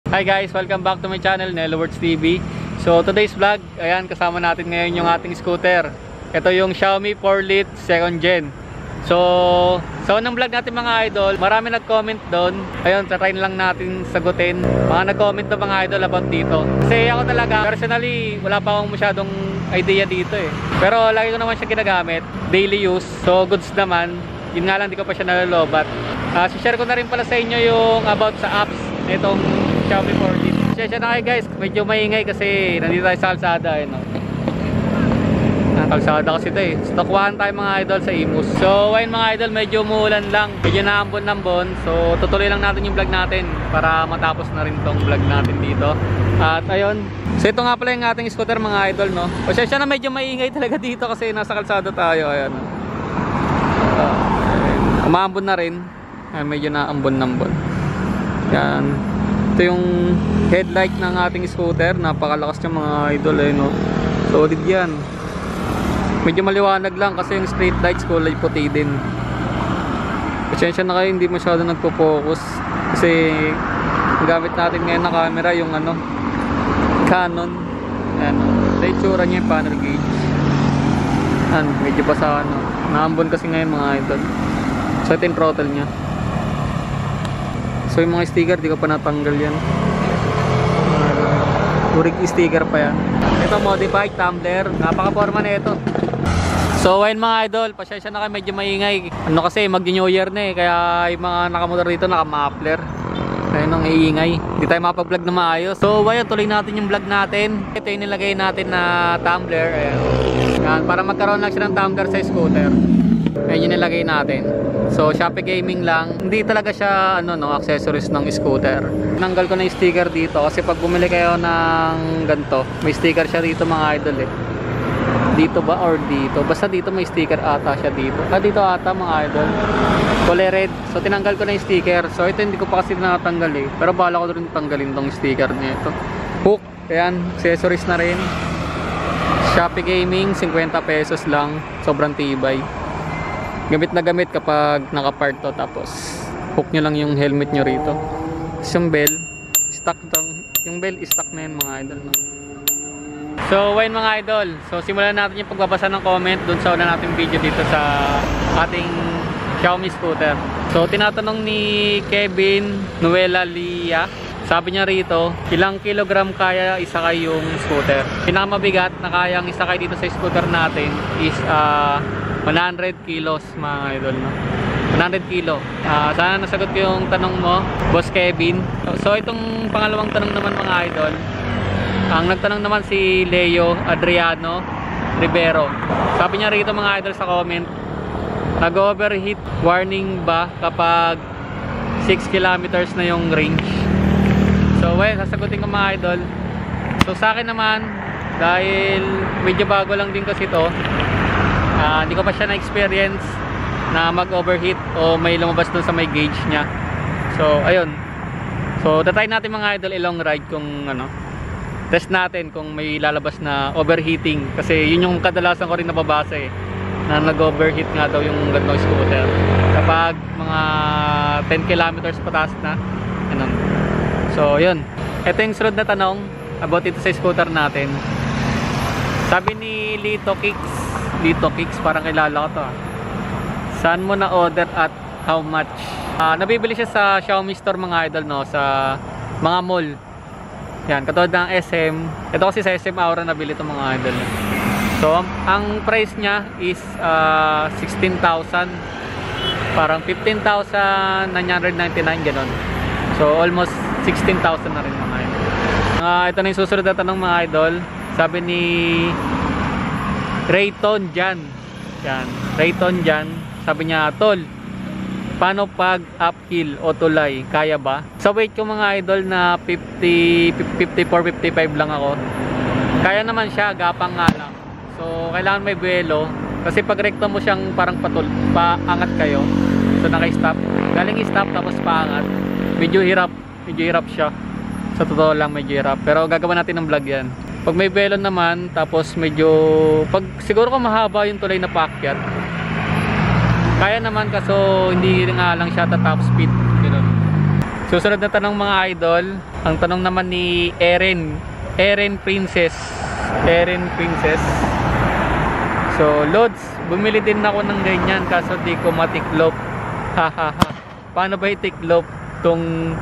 Hi guys, welcome back to my channel, Nellowords TV. So today's vlog, ayan, kasama natin ngayon yung ating scooter. Ito yung Xiaomi 4 Lite 2nd Gen. So sa unang vlog natin mga idol, marami nag-comment doon. Ayun, try lang natin sagutin mga nag-comment na mga idol about dito. Kasi ako talaga, personally, wala pa akong masyadong idea dito eh. Pero lagi ko naman siya ginagamit, daily use. So goods naman, yun nga lang, di ko pa siya nalolobat. Share ko na rin pala sa inyo yung about sa apps nitong Xiaomi 4 Lite. Siya na kayo guys, medyo maingay kasi nandito tayo sa kalsada eh, no? Kalsada kasi ito eh. Stokwahan tayo mga idol sa Imus. So ayun mga idol, medyo umuulan lang, medyo naambon-ambon. So tutuloy lang natin yung vlog natin para matapos na rin tong vlog natin dito. At ayun, so ito nga pala yung ating scooter mga idol, no? O siya na medyo maingay talaga dito kasi nasa kalsada tayo. Ayan, umaambon na rin. Ayan, medyo naambon-ambon. Yan. Ito yung headlight ng ating scooter. Napakalakas niya mga idol eh, no? Solid yan. Medyo maliwanag lang kasi yung street lights kulay puti din. Pasensya na kayo, hindi masyado nagpo-focus kasi gamit natin ngayon na camera yung ano, Canon. Ayan, ito yung tsura niya, yung panel gauge. Ayan, medyo pa sa ano, naambon kasi ngayon mga idol. So ito yung throttle nya. So yung mga sticker, di ko pa natanggal yan. Urig sticker pa yan. Ito modified tumbler, napaka-forma na ito. So ayun mga idol, pasensya na kayo, medyo maingay. Ano kasi mag-New Year na eh, kaya yung mga nakamotor dito naka-muffler. Ayun ang iingay, hindi tayo mapag-vlog na maayos. So ayun, tuloy natin yung vlog natin. Ito yung nilagay natin na tumbler. Ayan. Yan, para magkaroon lang siya ng tumbler sa scooter. Ayun yung nilagay natin. So Shopee Gaming lang. Hindi talaga siya ano, no, accessories ng scooter. Tinanggal ko na yung sticker dito kasi pag bumili kayo ng ganito, may sticker siya dito mga idol eh. Dito ba or dito? Basta dito may sticker ata siya dito. Dito ata mga idol. Kulay red. So tinanggal ko na yung sticker. So ito hindi ko pa kasi natanggal eh. Pero bala ko rin tanggalin tong sticker nito. Hook. Ayan, accessories na rin. Shopee Gaming, 50 pesos lang. Sobrang tibay. Gamit na gamit kapag nakapark to. Tapos hook nyo lang yung helmet nyo rito. Tapos yung bell, stock to. Yung bell, stock na yun mga idol, no? So ayun mga idol, so simulan natin yung pagbabasa ng comment dun sa una nating video dito sa ating Xiaomi scooter. So tinatanong ni Kevin Nuela Lia, sabi niya rito, ilang kilogram kaya isakay yung scooter? Pinakamabigat na kayang isakay dito sa scooter natin is 100 kilos mga idol, no? 100 kilo. Sana nasagot ko yung tanong mo, Boss Kevin. So itong pangalawang tanong naman mga idol, ang nagtanong naman si Leo Adriano Rivero. Sabi niya rito mga idol sa comment, nag-overheat warning ba kapag 6 kilometers na yung range? So well, sasagutin ko mga idol. So sa akin naman, dahil medyo bago lang din kasi ito, hindi ko pa siya na-experience na mag-overheat o may lumabas dun sa may gauge nya. So ayun. So tatry natin mga idol i-long ride kung ano, test natin kung may lalabas na overheating. Kasi yun yung kadalasan ko rin nababasa eh, na nag-overheat nga daw yung ganong scooter kapag mga 10 kilometers pataas na. Ganun. So yun, ito yung sunod na tanong about ito sa scooter natin. Sabi ni Lito Kicks, parang kilala ko to ah. Saan mo na order at how much? Nabibili siya sa Xiaomi store mga idol, no, sa mga mall. Yan, katulad ng SM. Ito kasi sa SM Aura nabili itong mga idol. So ang price niya is 16,000, parang 15,999 ganon. So almost 16,000 na rin mga idol. Ito na yung susunod na tanong mga idol. Sabi ni Rayton Jan. Yan, Rayton Jan. Sabi niya, tol, paano pag uphill o tulay? Kaya ba? Sa weight ko mga idol na 54, 55 lang ako. Kaya naman siya, gapang nga lang. So kailangan may buwelo. Kasi pag rekto mo siyang parang paangat kayo. So naka-stop. Galing i-stop tapos paangat. Medyo hirap siya. Sa totoo lang medyo hirap. Pero gagawin natin ng vlog yan. Pag may buwelo naman, tapos medyo, pag siguro kung mahaba yung tulay na paakyat, kaya naman kaso hindi nga lang siya tatap speed, ganoon. Susunod na tanong mga idol. Ang tanong naman ni Erin Princess. So, Lods, bumili din ako ng ganyan kaso di ko matiklop. Hahaha. Paano ba itiklop tong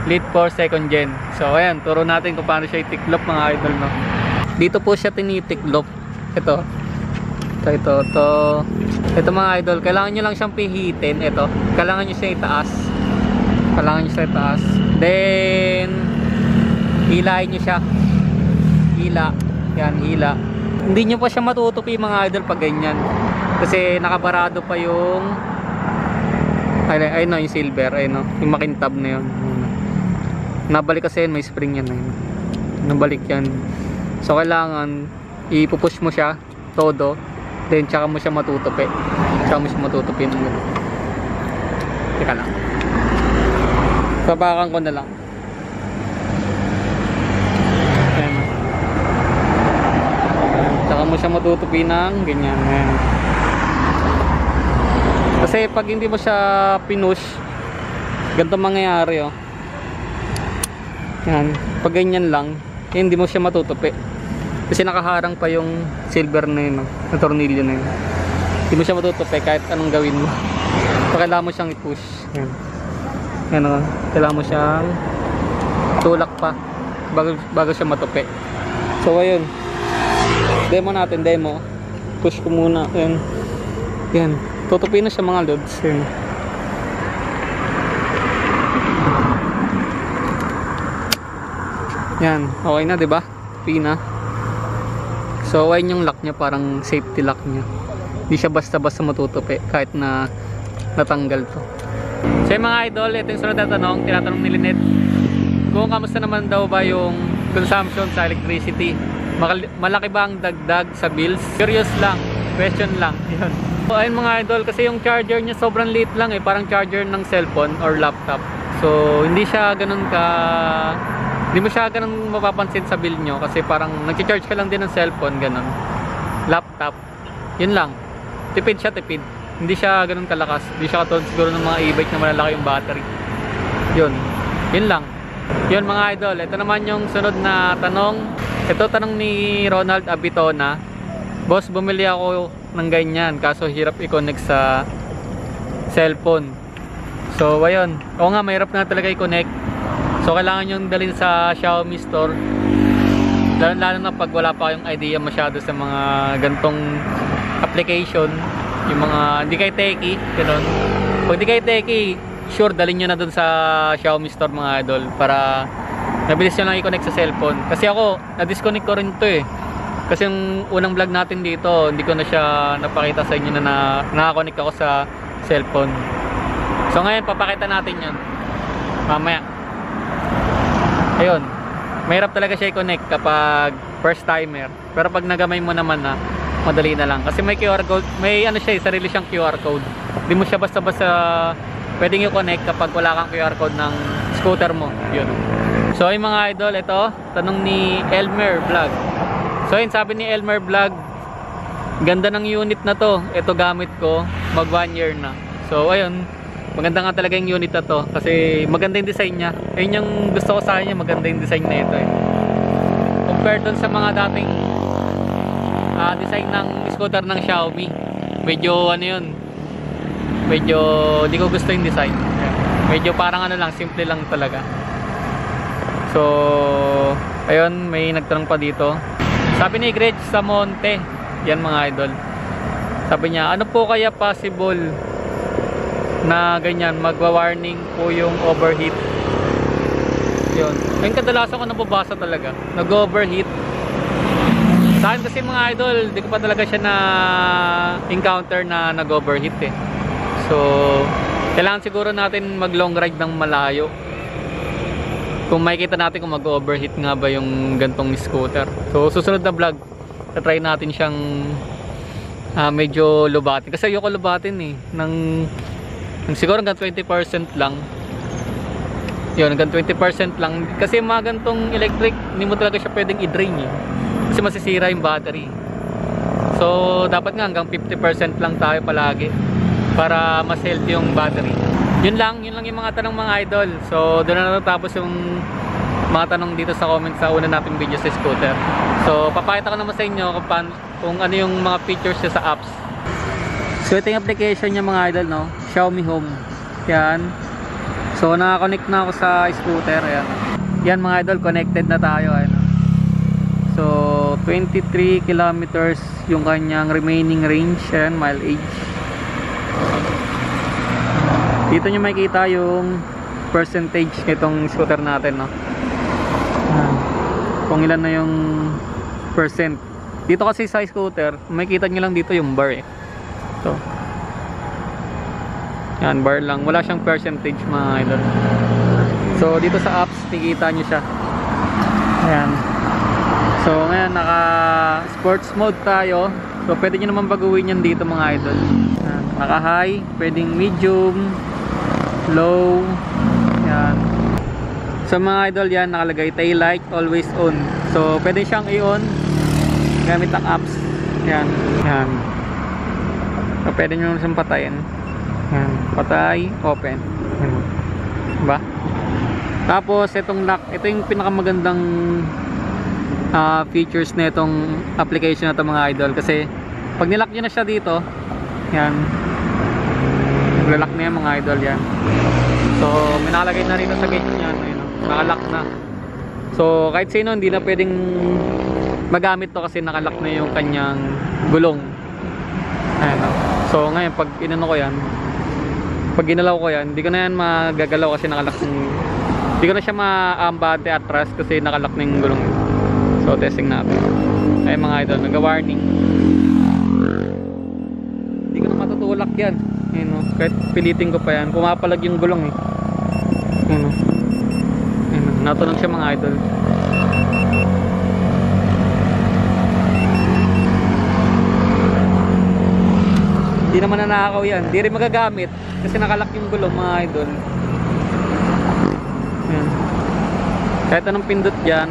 Lead 4 second gen? So, ayan, turo natin kung paano siya itiklop mga idol, no? Dito po siya tinitiklop. Ito mga idol, kailangan nyo lang siyang pihitin. Ito, kailangan nyo siya itaas. Then hilahin nyo siya. Hila. Hindi nyo pa siya matutupi mga idol pag ganyan, kasi nakabarado pa yung ayun, yung silver, ayun, yung makintab na yun. Nabalik kasi yun, may spring yan, nabalik yan. So kailangan ipupush mo siya todo, then tsaka mo siya matutupi. Teka lang, sabakan ko na lang. Ayan. Tsaka mo siya matutupi ng ganyan. Ayan. Kasi pag hindi mo siya pinush, ganito mangyayari, oh. Yan. Pag ganyan lang, hindi mo siya matutupi. Kasi nakaharang pa yung silver na yun, na tornilyo na yun. Hindi mo siya matutupi kahit anong gawin mo. So, kailangan mo siyang i-push. Yan. Yan, oh. Kailangan mo siyang tulak pa bago siya matupi. So, ayun. Demo natin. Push ko muna. Yan. Yan. Tutupi na siya mga lods. Yan. Yan. Okay na, diba? Tupi na. So, ayun yung lock niya. Parang safety lock niya. Hindi siya basta-basta matutupi kahit na natanggal to. So, yung mga idol, ito yung sunod na tanong. Tinatanong ni Lynette kung kamusta naman daw ba yung consumption sa electricity. Malaki ba ang dagdag sa bills? Curious lang. Question lang. Yun. So, ayun mga idol, kasi yung charger niya sobrang liit lang, parang charger ng cellphone or laptop. So hindi mo siya ganun mapapansin sa bill nyo, kasi parang nag-charge ka lang din ng cellphone, ganun. Laptop, yun lang. Tipid. Hindi siya ganun kalakas. Hindi siya katulad siguro ng mga e-bike na malalaki yung battery. Yun lang. Yun mga idol, ito naman yung sunod na tanong. Ito tanong ni Ronald Abitona. Boss, bumili ako ng ganyan kaso hirap i-connect sa cellphone. So ayun, oo nga, mahirap na talaga i-connect. So kailangan yung dalhin sa Xiaomi store, lalo na pag wala pa kayong idea masyado sa mga gantong application. Yung mga hindi kayo techie, gano'n. Pag hindi kayo techie, sure dalhin nyo na dun sa Xiaomi store mga idol, para mabilis nyo lang i-connect sa cellphone. Kasi ako, na-disconnect ko rin to eh. Kasi yung unang vlog natin dito, hindi ko na siya napakita sa inyo na nakakonect ako sa cellphone. So ngayon, papakita natin yun mamaya. Ayun, mahirap talaga siya i-connect kapag first timer. Pero pag nagamay mo naman na, madali na lang. Kasi may QR code, may ano siya, sarili siyang QR code. Hindi mo siya basta-basta pwedeng i-connect kapag wala kang QR code ng scooter mo. Yun. So yung mga idol, ito, tanong ni Elmer Vlog. So yun, sabi ni Elmer Vlog, ganda ng unit na to. Ito gamit ko, mag 1 year na. So ayun, maganda nga talaga yung unit na to, kasi maganda yung design niya. Ayun yung gusto ko sa kanya, maganda yung design na ito eh. Compared dun sa mga dating design ng scooter ng Xiaomi, medyo ano yun, medyo di ko gusto yung design. Medyo parang ano lang, simple lang talaga. So ayun, may nagtanong pa dito. Sabi ni Greg Samonte, yan mga idol, sabi niya, ano po kaya possible na ganyan, magwa-warning po yung overheat? Yun, yung kadalasan ko nababasa talaga, nag-overheat. Sa akin kasi mga idol, di ko pa talaga siya na encounter na nag-overheat eh. So kailangan siguro natin mag long ride ng malayo kung makikita natin kung mag-overheat nga ba yung gantong scooter. So susunod na vlog, try natin siyang medyo lubatin, kasi ayoko lubatin eh, siguro hanggang 20% lang. Yun, hanggang 20% lang, kasi mga gantong electric, hindi mo talaga siya pwedeng i-drain eh, kasi masisira yung battery. So dapat nga hanggang 50% lang tayo palagi para mas healthy yung battery. Yun lang yung mga tanong mga idol. So doon na natapos yung mga tanong dito sa comment sa una nating video sa scooter. So papakita ko naman sa inyo kung ano yung mga features niya sa apps. So ito yung application niya mga idol, no? Xiaomi Home. Yan. So naka-connect na ako sa scooter. Ayan. Yan mga idol, connected na tayo. Ayan. So 23 kilometers yung kanyang remaining range and mileage. Dito nyo makikita yung percentage nitong scooter natin, no? Kung ilan na yung percent. Dito kasi sa scooter, makikita nyo lang dito yung bar eh. So yan, bar lang, wala siyang percentage mga idol. So dito sa apps nakikita nyo siya. Ayan. So ngayon naka sports mode tayo. So pwede nyo naman baguhin yan dito mga idol. Ayan. Naka high, pwedeng medium, low. Yan. So mga idol, yan nakalagay tail light always on. So pwede siyang i-on gamit ang apps. Yan. Yan. So pwede nyo siyang patayin. Yan. Patay, open. Yan. Diba? Tapos itong lock, ito yung pinakamagandang features na itong application na ito mga idol. Kasi pag nilock nyo na siya dito, yan, naglalak na yan mga idol yan. So may nakalagay na rin sa gate niya, nakalock na. So kahit sino hindi na pwedeng magamit to kasi nakalock na yung kanyang gulong. Ayan. So ngayon pag inano ko yan, pag ginalaw ko yan, hindi ko na yan magagalaw kasi nakalock yung, hindi ko na siya maambante atras kasi nakalock na yung gulong. So testing natin. Ay mga idol, nag-warning. Hindi ko na matutulak yan. Ayun, no? Kahit pilitin ko pa yan, pumapalag yung gulong eh. Ayun, no? Ayun, no? Natunog siya mga idol. Hindi naman nanakaw yan. Hindi rin magagamit kasi nakalak yung gulong mga idol. Ayun. Kahit anong pindot dyan,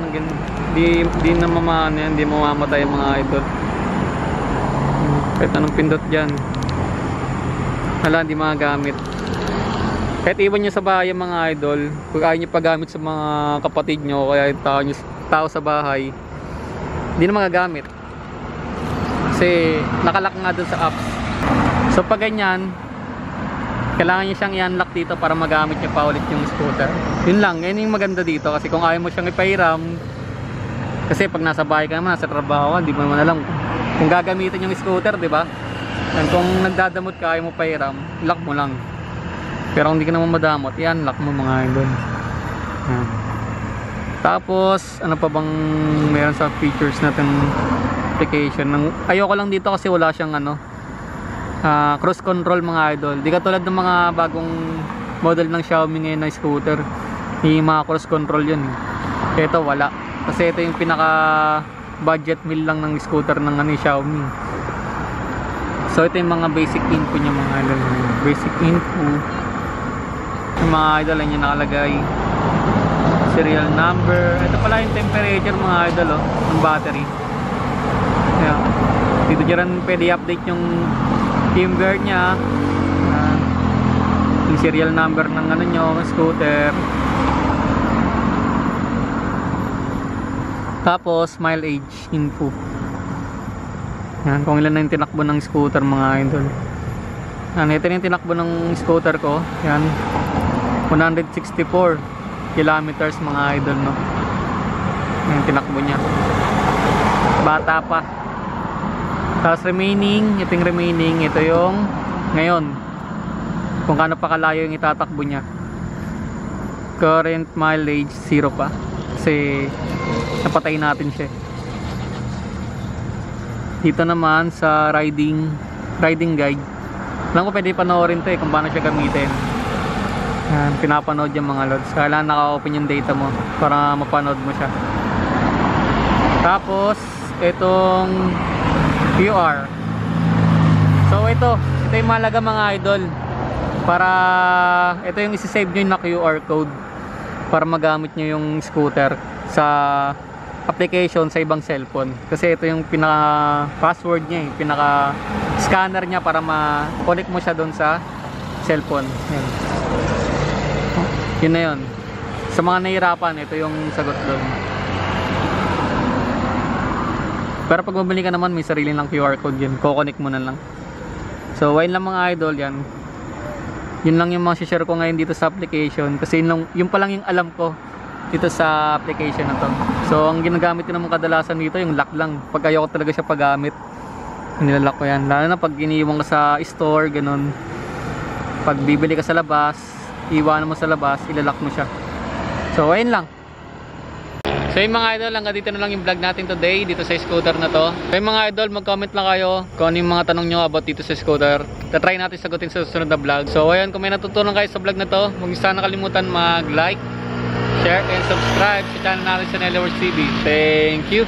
di na mamano yan, di mamamatay yung mga idol. Kahit anong pindot dyan, wala, hindi magagamit. Kahit iwan nyo sa bahay mga idol, kung ayaw nyo pagamit sa mga kapatid nyo, kaya yung tao sa bahay, hindi na magagamit kasi nakalak nga dun sa apps. So pag ganyan, kailangan nyo siyang i-unlock dito para magamit nyo pa ulit yung scooter. Yun lang, yun yung maganda dito. Kasi kung ayaw mo siyang ipahiram, kasi pag nasa bahay ka naman, nasa trabaho ka, di mo naman alam kung gagamitin yung scooter, di ba? And kung nagdadamot ka, ayaw mo pahiram, lock mo lang. Pero kung hindi ka naman madamot, i-unlock mo mga idol. Tapos ano pa bang meron sa features natin application? Ayoko lang dito kasi wala siyang cruise control mga idol. Di katulad ng mga bagong model ng Xiaomi ngayon na scooter, yung mga cruise control yun. Ito wala, kasi ito yung pinaka budget meal lang ng scooter ng Xiaomi. So ito yung mga basic info niya mga idol. Basic info yung mga idol yung nakalagay, serial number. Ito pala yung temperature mga idol ng battery. Ayan. Dito dyan pwede update yung firmware nya, yung serial number ng nyo, scooter. Tapos mileage info. Yan, kung ilan na yung tinakbo ng scooter mga idol. Yan, ito yung tinakbo ng scooter ko. Yan, 164 kilometers mga idol, no. Yan, tinakbo nya, bata pa. Tapos remaining, ito yung remaining, ito yung ngayon, kung kano pa kalayo yung itatakbo nya. Current mileage 0 pa kasi napatay natin siya. Dito naman sa riding guide, alam ko pwede panoorin to kung paano siya gamitin. Yan, pinapanood yung mga loads. Kailangan naka-open yung data mo para mapanood mo siya. Tapos itong QR. So ito yung mahalaga mga idol, para ito yung isi-save nyo na QR code para magamit nyo yung scooter sa application sa ibang cellphone. Kasi ito yung pinaka password nya, pinaka scanner nya para ma-connect mo siya doon sa cellphone. Yan. Yun na yun. Sa mga nahihirapan, ito yung sagot doon. Pero pag mabili ka naman, may sarili lang QR code yun. Kukonik mo na lang. So, ayun lang mga idol yan. Yun lang yung mga share ko ngayon dito sa application. Kasi yun pa lang yung alam ko dito sa application na to. So, ang ginagamit ko naman kadalasan dito, yung lock lang. Pag ayoko talaga siya paggamit, nilalak ko yan. Lalo na pag iniiwan ka sa store, ganun. Pag bibili ka sa labas, iwanan mo sa labas, ilalak mo siya. So, ayun lang. So yung mga idol, hanggang dito na lang yung vlog natin today dito sa scooter na to. So yung mga idol, mag-comment lang kayo kung ano yung mga tanong nyo about dito sa scooter. Tatry natin sagutin sa susunod na vlog. So ayun, kung may natutunan kayo sa vlog na to, huwag niyo sana nakalimutan mag-like, share, and subscribe sa channel natin sa Nelly Works TV. Thank you!